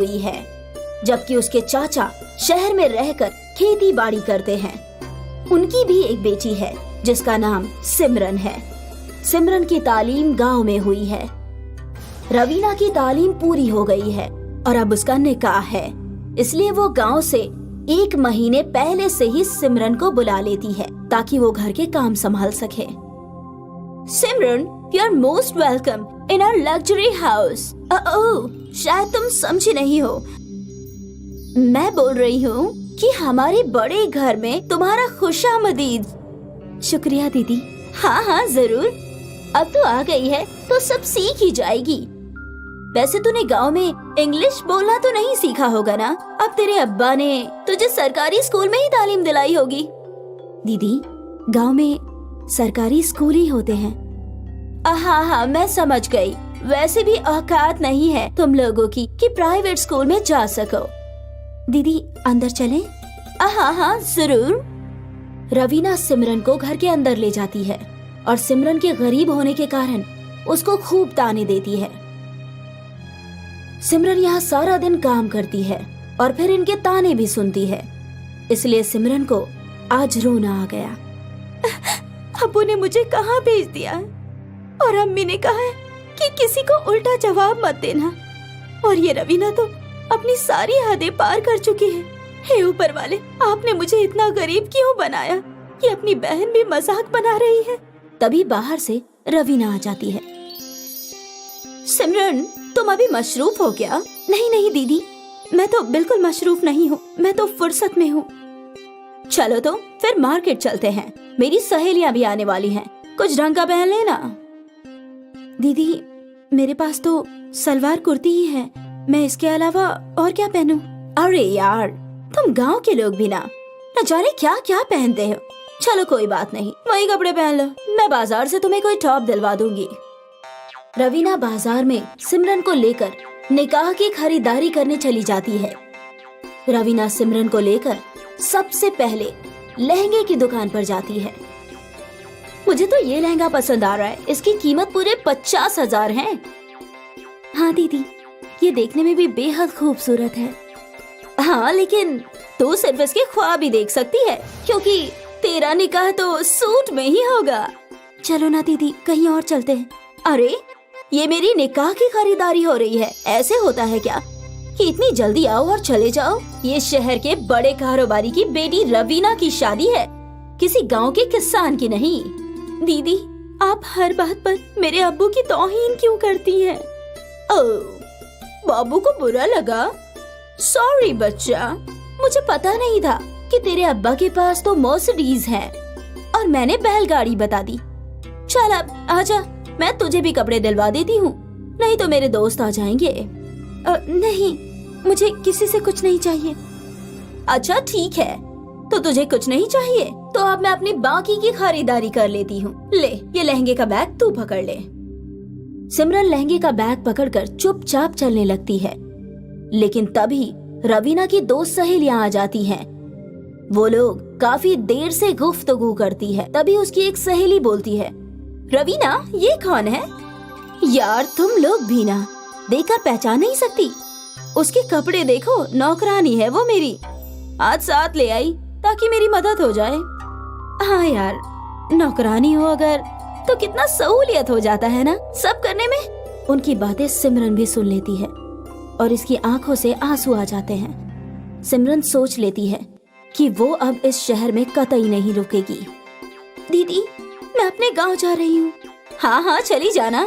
हुई है, जबकि उसके चाचा शहर में रहकर खेती बाड़ी करते हैं। उनकी भी एक बेटी है जिसका नाम सिमरन है। सिमरन की तालीम गांव में हुई है। रवीना की तालीम पूरी हो गई है और अब उसका निकाह है, इसलिए वो गांव से 1 महीने पहले से ही सिमरन को बुला लेती है ताकि वो घर के काम संभाल सके। Simran, you are most welcome in our luxury house. Oh, शायद तुम समझी नहीं हो। मैं बोल रही हूँ कि हमारे बड़े घर में तुम्हारा खुशामदीद। शुक्रिया दीदी। हाँ हाँ जरूर, अब तो आ गई है तो सब सीख ही जाएगी। वैसे तूने गांव में इंग्लिश बोलना तो नहीं सीखा होगा ना? अब तेरे अब्बा ने तुझे सरकारी स्कूल में ही तालीम दिलाई होगी। दीदी, गांव में सरकारी स्कूल ही होते हैं। हाँ हाँ मैं समझ गई। वैसे भी औकात नहीं है तुम लोगों की कि प्राइवेट स्कूल में जा सको। दीदी अंदर चलें? हाँ हाँ जरूर। रवीना सिमरन को घर के अंदर ले जाती है और सिमरन के गरीब होने के कारण उसको खूब ताने देती है। सिमरन यहाँ सारा दिन काम करती है और फिर इनके ताने भी सुनती है, इसलिए सिमरन को आज रोना आ गया। अब्बू ने मुझे कहाँ भेज दिया और अम्मी ने कहा है कि किसी को उल्टा जवाब मत देना, और ये रवीना तो अपनी सारी हदें पार कर चुकी है। हे ऊपर वाले, आपने मुझे इतना गरीब क्यों बनाया? ये अपनी बहन भी मजाक बना रही है। तभी बाहर से रवीना आ जाती है। सिमरन, तुम अभी मशरूफ हो क्या? नहीं नहीं दीदी, मैं तो बिल्कुल मशरूफ नहीं हूँ, मैं तो फुर्सत में हूँ। चलो तो फिर मार्केट चलते हैं, मेरी सहेलियाँ भी आने वाली हैं, कुछ ढंग का पहन लेना। दीदी, मेरे पास तो सलवार कुर्ती ही है, मैं इसके अलावा और क्या पहनूं? अरे यार, तुम गांव के लोग भी ना जाने क्या क्या पहनते हो। चलो कोई बात नहीं, वही कपड़े पहन लो, मैं बाजार से तुम्हें कोई टॉप दिलवा दूंगी। रवीना बाजार में सिमरन को लेकर निकाह की खरीदारी करने चली जाती है। रवीना सिमरन को लेकर सबसे पहले लहंगे की दुकान पर जाती है। मुझे तो ये लहंगा पसंद आ रहा है, इसकी कीमत पूरे 50,000 है। हाँ दीदी, ये देखने में भी बेहद खूबसूरत है। हाँ लेकिन तू सिर्फ इसके ख्वाब ही देख सकती है, क्योंकि तेरा निकाह तो सूट में ही होगा। चलो ना दीदी, कहीं और चलते हैं। अरे, ये मेरी निकाह की खरीदारी हो रही है, ऐसे होता है क्या कि इतनी जल्दी आओ और चले जाओ? ये शहर के बड़े कारोबारी की बेटी रवीना की शादी है, किसी गांव के किसान की नहीं। दीदी, आप हर बात पर मेरे अब्बू की तौहीन क्यों करती हैं? ओह, बाबू को बुरा लगा? सॉरी बच्चा, मुझे पता नहीं था कि तेरे अब्बा के पास तो मर्सिडीज है और मैंने बैलगाड़ी बता दी। चल अब आजा, मैं तुझे भी कपड़े दिलवा देती हूँ, नहीं तो मेरे दोस्त आ जाएंगे। नहीं, मुझे किसी से कुछ नहीं चाहिए। अच्छा ठीक है, तो तुझे कुछ नहीं चाहिए तो अब मैं अपनी बाकी की खरीदारी कर लेती हूँ। ले, ये लहंगे का बैग तू पकड़ ले। सिमरन लहंगे का बैग पकड़कर चुपचाप चलने लगती है, लेकिन तभी रवीना की 2 सहेलियां आ जाती हैं। वो लोग काफी देर से गुफ्तगू करती है, तभी उसकी एक सहेली बोलती है, रवीना, ये कौन है? यार तुम लोग भी ना देखकर पहचान नहीं सकती? उसके कपड़े देखो, नौकरानी है वो मेरी, आज साथ ले आई ताकि मेरी मदद हो जाए। हाँ यार, नौकरानी हो अगर तो कितना सहूलियत हो जाता है ना सब करने में। उनकी बातें सिमरन भी सुन लेती है और इसकी आंखों से आंसू आ जाते हैं। सिमरन सोच लेती है कि वो अब इस शहर में कतई नहीं रुकेगी। दीदी, मैं अपने गांव जा रही हूँ। हाँ हाँ चली जाना,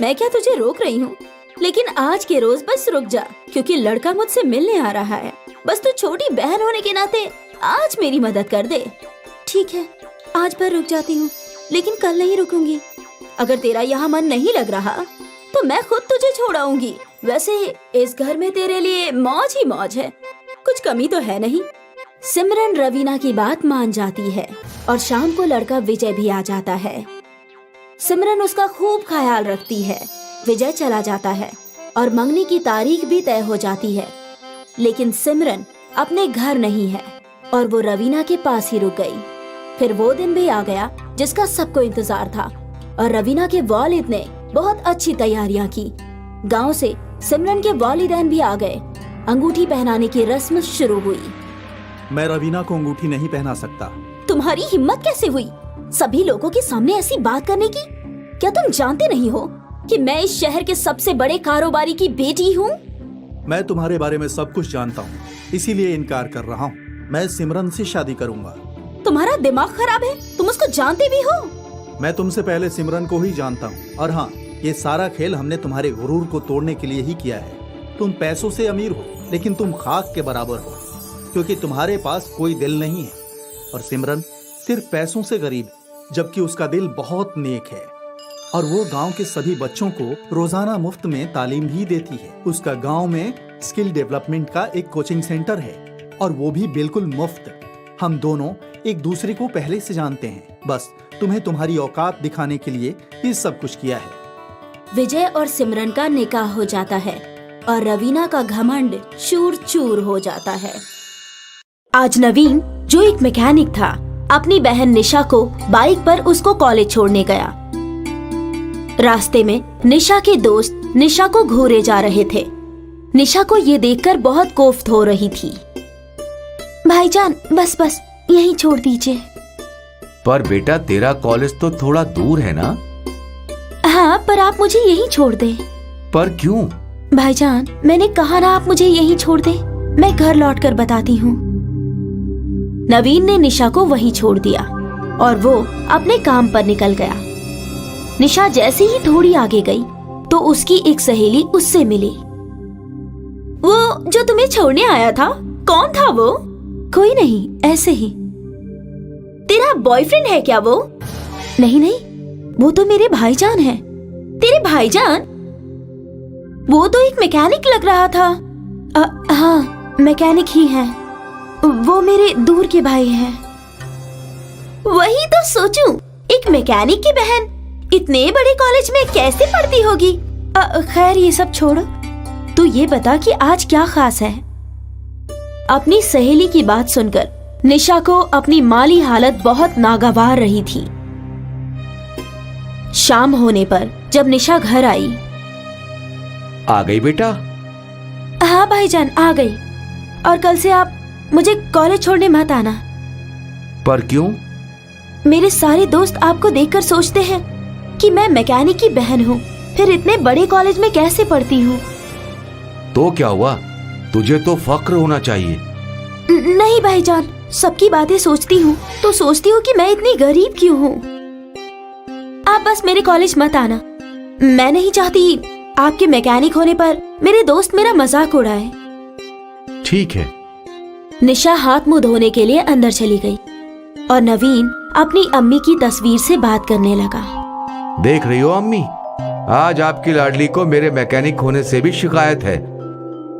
मैं क्या तुझे रोक रही हूँ, लेकिन आज के रोज बस रुक जा, क्योंकि लड़का मुझसे मिलने आ रहा है। बस तू छोटी बहन होने के नाते आज मेरी मदद कर दे। ठीक है, आज भर रुक जाती हूँ, लेकिन कल नहीं रुकूंगी। अगर तेरा यहाँ मन नहीं लग रहा तो मैं खुद तुझे छोड़ाऊंगी। वैसे इस घर में तेरे लिए मौज ही मौज है, कुछ कमी तो है नहीं। सिमरन रवीना की बात मान जाती है और शाम को लड़का विजय भी आ जाता है। सिमरन उसका खूब ख्याल रखती है। विजय चला जाता है और मंगनी की तारीख भी तय हो जाती है, लेकिन सिमरन अपने घर नहीं है और वो रवीना के पास ही रुक गई। फिर वो दिन भी आ गया जिसका सबको इंतजार था और रवीना के वालिद ने बहुत अच्छी तैयारियां की। गांव से सिमरन के वालिदैन भी आ गए अंगूठी पहनाने की रस्म शुरू हुई। मैं रवीना को अंगूठी नहीं पहना सकता। तुम्हारी हिम्मत कैसे हुई सभी लोगों के सामने ऐसी बात करने की? क्या तुम जानते नहीं हो कि मैं इस शहर के सबसे बड़े कारोबारी की बेटी हूँ? मैं तुम्हारे बारे में सब कुछ जानता हूँ, इसीलिए इनकार कर रहा हूँ। मैं सिमरन से शादी करूँगा। तुम्हारा दिमाग खराब है? तुम उसको जानते भी हो? मैं तुमसे पहले सिमरन को ही जानता हूँ। और हाँ, ये सारा खेल हमने तुम्हारे गुरूर को तोड़ने के लिए ही किया है। तुम पैसों से अमीर हो, लेकिन तुम खाक के बराबर हो, क्योंकि तुम्हारे पास कोई दिल नहीं है। और सिमरन सिर्फ पैसों से गरीब, जबकि उसका दिल बहुत नेक है। और वो गांव के सभी बच्चों को रोजाना मुफ्त में तालीम भी देती है। उसका गांव में स्किल डेवलपमेंट का एक कोचिंग सेंटर है, और वो भी बिल्कुल मुफ्त। हम दोनों एक दूसरे को पहले से जानते हैं। बस तुम्हें तुम्हारी औकात दिखाने के लिए ये सब कुछ किया है। विजय और सिमरन का निकाह हो जाता है और रवीना का घमंड चूर चूर हो जाता है। आज नवीन, जो एक मैकेनिक था, अपनी बहन निशा को बाइक पर उसको कॉलेज छोड़ने गया। रास्ते में निशा के दोस्त निशा को घूरे जा रहे थे। निशा को ये देखकर बहुत कोफ्त हो रही थी। भाईजान, बस बस यहीं छोड़ दीजिए। पर बेटा, तेरा कॉलेज तो थोड़ा दूर है ना? हाँ, पर आप मुझे यहीं छोड़ दे। पर क्यों? भाईजान, मैंने कहा ना, आप मुझे यहीं छोड़ दे। मैं घर लौट कर बताती हूँ। नवीन ने निशा को वहीं छोड़ दिया और वो अपने काम पर निकल गया। निशा जैसे ही थोड़ी आगे गई तो उसकी एक सहेली उससे मिली। वो जो तुम्हें छोड़ने आया था, कौन था वो? कोई नहीं, ऐसे ही। तेरा बॉयफ्रेंड है क्या वो? नहीं नहीं, वो तो मेरे भाईजान हैं। तेरे भाईजान? वो तो एक मैकेनिक लग रहा था। हाँ, मैकेनिक ही है। वो मेरे दूर के भाई हैं। वही तो सोचूं, एक मैकेनिक की बहन इतने बड़े कॉलेज में कैसे पढ़ती होगी? खैर, ये सब छोड़ो। तू ये बता कि आज क्या खास है? अपनी सहेली की बात सुनकर निशा को अपनी माली हालत बहुत नागवार रही थी। शाम होने पर जब निशा घर आई। आ गई बेटा? हाँ भाईजान, आ गई। और कल से आप मुझे कॉलेज छोड़ने मत आना। पर क्यों? मेरे सारे दोस्त आपको देखकर सोचते हैं कि मैं मैकेनिक की बहन हूँ, फिर इतने बड़े कॉलेज में कैसे पढ़ती हूँ। तो क्या हुआ? तुझे तो फक्र होना चाहिए। नहीं भाईजान, सबकी बातें सोचती हूँ तो सोचती हूँ कि मैं इतनी गरीब क्यों हूँ। आप बस मेरे कॉलेज मत आना। मैं नहीं चाहती आपके मैकेनिक होने पर मेरे दोस्त मेरा मजाक उड़ाए। ठीक है। निशा हाथ मुंह धोने के लिए अंदर चली गई और नवीन अपनी अम्मी की तस्वीर से बात करने लगा। देख रही हो अम्मी, आज आपकी लाडली को मेरे मैकेनिक होने से भी शिकायत है।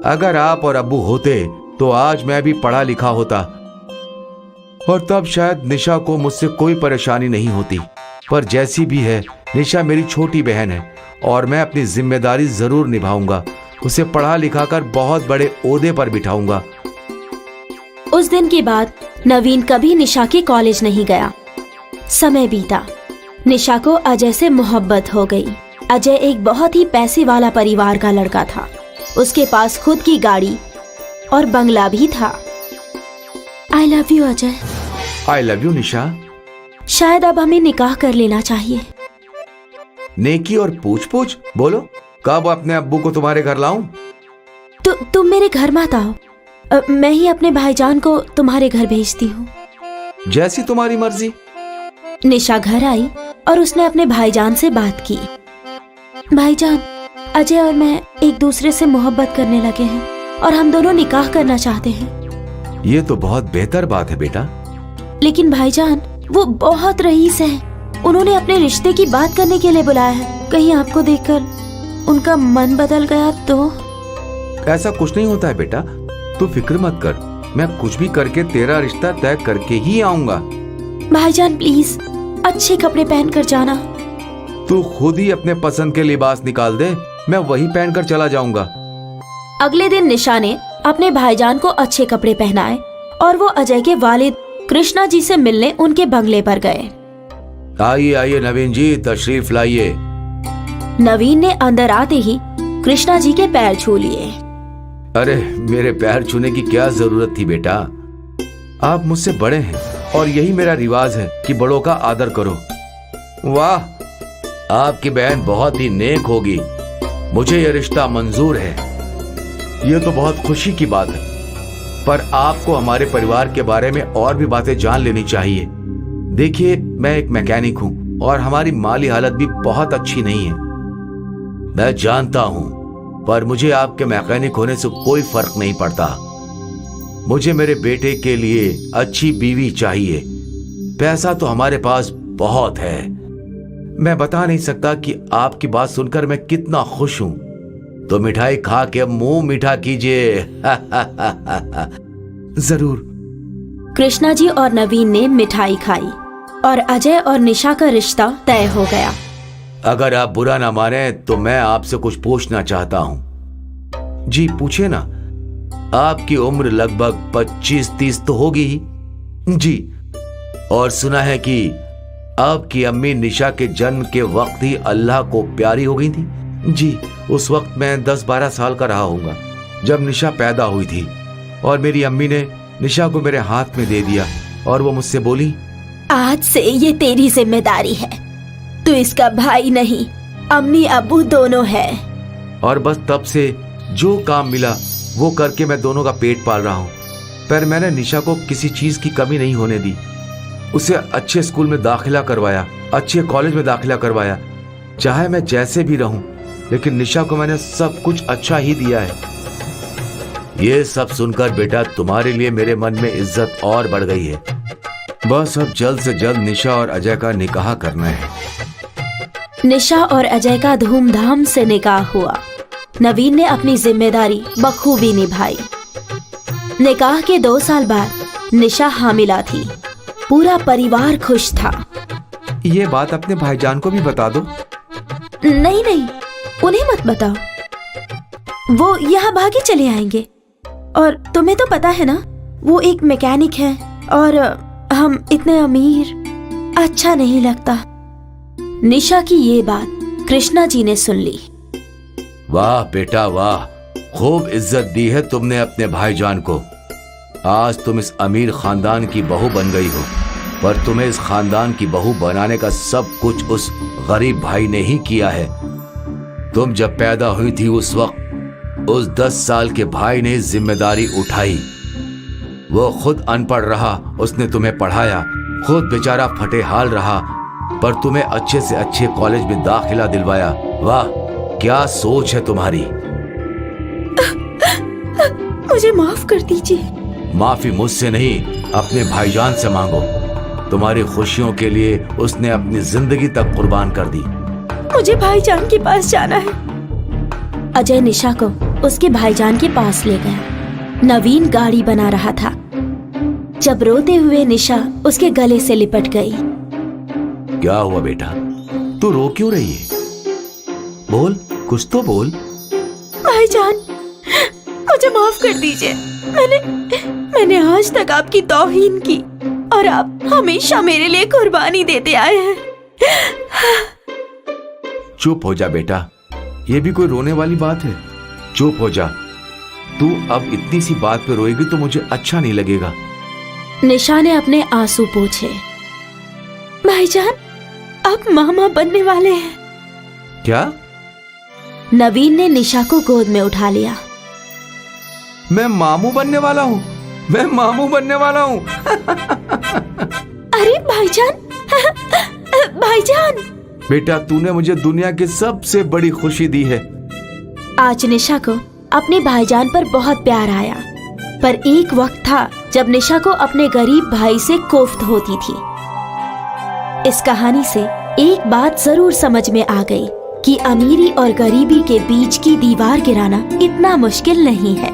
अगर आप और अब्बू होते तो आज मैं भी पढ़ा लिखा होता और तब शायद निशा को मुझसे कोई परेशानी नहीं होती। पर जैसी भी है, निशा मेरी छोटी बहन है और मैं अपनी जिम्मेदारी जरूर निभाऊंगा। उसे पढ़ा लिखा कर बहुत बड़े ओहदे पर बिठाऊंगा। उस दिन के बाद नवीन कभी निशा के कॉलेज नहीं गया। समय बीता। निशा को अजय से मोहब्बत हो गई। अजय एक बहुत ही पैसे वाला परिवार का लड़का था। उसके पास खुद की गाड़ी और बंगला भी था। I love you Ajay. I love you Nisha. शायद अब हमें निकाह कर लेना चाहिए। नेकी और पूछ पूछ? बोलो, कब अपने अब्बू को तुम्हारे घर लाऊं? तुम मेरे घर मत आओ। मैं ही अपने भाईजान को तुम्हारे घर भेजती हूँ। जैसी तुम्हारी मर्जी। निशा घर आई और उसने अपने भाईजान से बात की। भाईजान, अजय और मैं एक दूसरे से मोहब्बत करने लगे हैं और हम दोनों निकाह करना चाहते हैं। ये तो बहुत बेहतर बात है बेटा। लेकिन भाईजान, वो बहुत रईस है। उन्होंने अपने रिश्ते की बात करने के लिए बुलाया है। कहीं आपको देखकर उनका मन बदल गया तो? ऐसा कुछ नहीं होता है बेटा, तू फिक्र मत कर। मैं कुछ भी करके तेरा रिश्ता तय करके ही आऊंगा। भाईजान प्लीज अच्छे कपड़े पहन कर जाना। तू खुद ही अपने पसंद के लिबास निकाल दे, मैं वही पहनकर चला जाऊंगा। अगले दिन निशा ने अपने भाईजान को अच्छे कपड़े पहनाए और वो अजय के वालिद कृष्णा जी से मिलने उनके बंगले पर गए। आइए आइए नवीन जी, तशरीफ लाइए। नवीन ने अंदर आते ही कृष्णा जी के पैर छू लिए। अरे मेरे पैर छूने की क्या जरूरत थी बेटा। आप मुझसे बड़े हैं और यही मेरा रिवाज है कि बड़ों का आदर करो। वाह, आपकी बहन बहुत ही नेक होगी। मुझे यह रिश्ता मंजूर है। यह तो बहुत खुशी की बात है, पर आपको हमारे परिवार के बारे में और भी बातें जान लेनी चाहिए। देखिए, मैं एक मैकेनिक हूं और हमारी माली हालत भी बहुत अच्छी नहीं है। मैं जानता हूं, पर मुझे आपके मैकेनिक होने से कोई फर्क नहीं पड़ता। मुझे मेरे बेटे के लिए अच्छी बीवी चाहिए। पैसा तो हमारे पास बहुत है। मैं बता नहीं सकता कि आपकी बात सुनकर मैं कितना खुश हूं। तो मिठाई खा के मुंह मीठा कीजिए। जरूर। कृष्णा जी और नवीन ने मिठाई खाई और अजय और निशा का रिश्ता तय हो गया। अगर आप बुरा ना माने तो मैं आपसे कुछ पूछना चाहता हूं। जी पूछे ना। आपकी उम्र लगभग 25-30 तो होगी ही। जी। और सुना है कि आपकी अम्मी निशा के जन्म के वक्त ही अल्लाह को प्यारी हो गई थी। जी, उस वक्त मैं 10-12 साल का रहा होऊंगा जब निशा पैदा हुई थी, और मेरी अम्मी ने निशा को मेरे हाथ में दे दिया और वो मुझसे बोली, आज से ये तेरी जिम्मेदारी है। तू इसका भाई नहीं, अम्मी अब्बू दोनों है। और बस तब से जो काम मिला वो करके मैं दोनों का पेट पाल रहा हूँ। पर मैंने निशा को किसी चीज की कमी नहीं होने दी। उसे अच्छे स्कूल में दाखिला करवाया, अच्छे कॉलेज में दाखिला करवाया। चाहे मैं जैसे भी रहूं, लेकिन निशा को मैंने सब कुछ अच्छा ही दिया है। ये सब सुनकर बेटा तुम्हारे लिए मेरे मन में इज्जत और बढ़ गई है। बस अब जल्द से जल्द निशा और अजय का निकाह करना है। निशा और अजय का धूमधाम से निकाह हुआ। नवीन ने अपनी जिम्मेदारी बखूबी निभाई। निकाह के 2 साल बाद निशा हामिला थी। पूरा परिवार खुश था। ये बात अपने भाईजान को भी बता दो। नहीं नहीं, उन्हें मत बताओ। वो यहाँ भागे चले आएंगे। और तुम्हें तो पता है ना, वो एक मैकेनिक है और हम इतने अमीर, अच्छा नहीं लगता। निशा की ये बात कृष्णा जी ने सुन ली। वाह बेटा वाह, खूब इज्जत दी है तुमने अपने भाईजान को। आज तुम इस अमीर खानदान की बहू बन गई हो, पर तुम्हें इस खानदान की बहू बनाने का सब कुछ उस गरीब भाई ने ही किया है। तुम जब पैदा हुई थी उस वक्त उस 10 साल के भाई ने जिम्मेदारी उठाई। वो खुद अनपढ़ रहा, उसने तुम्हें पढ़ाया, खुद बेचारा फटे हाल रहा, पर तुम्हें अच्छे से अच्छे कॉलेज में दाखिला दिलवाया। वाह, क्या सोच है तुम्हारी। मुझे माफ कर दीजिए। माफी मुझसे नहीं, अपने भाईजान से मांगो। तुम्हारी खुशियों के लिए उसने अपनी जिंदगी तक कुर्बान कर दी। मुझे भाईजान के पास जाना है। अजय निशा को उसके भाईजान के पास ले गया। नवीन गाड़ी बना रहा था जब रोते हुए निशा उसके गले से लिपट गई। क्या हुआ बेटा, तू रो क्यों रही है? बोल, कुछ तो बोल। भाईजान, मुझे माफ कर दीजिए। मैंने आज तक आपकी तौहीन की और आप हमेशा मेरे लिए कुर्बानी देते आए हैं। चुप हो जा बेटा, ये भी कोई रोने वाली बात है? चुप हो जा। तू अब इतनी सी बात पे रोएगी तो मुझे अच्छा नहीं लगेगा। निशा ने अपने आंसू पोंछे। भाईजान, आप मामा बनने वाले हैं। क्या? नवीन ने निशा को गोद में उठा लिया। मैं मामू बनने वाला हूँ? मैं मामू बनने वाला हूँ? अरे भाईजान, भाईजान! बेटा, तूने मुझे दुनिया की सबसे बड़ी खुशी दी है। आज निशा को अपने भाईजान पर बहुत प्यार आया, पर एक वक्त था जब निशा को अपने गरीब भाई से कोफ्त होती थी। इस कहानी से एक बात जरूर समझ में आ गई कि अमीरी और गरीबी के बीच की दीवार गिराना इतना मुश्किल नहीं है।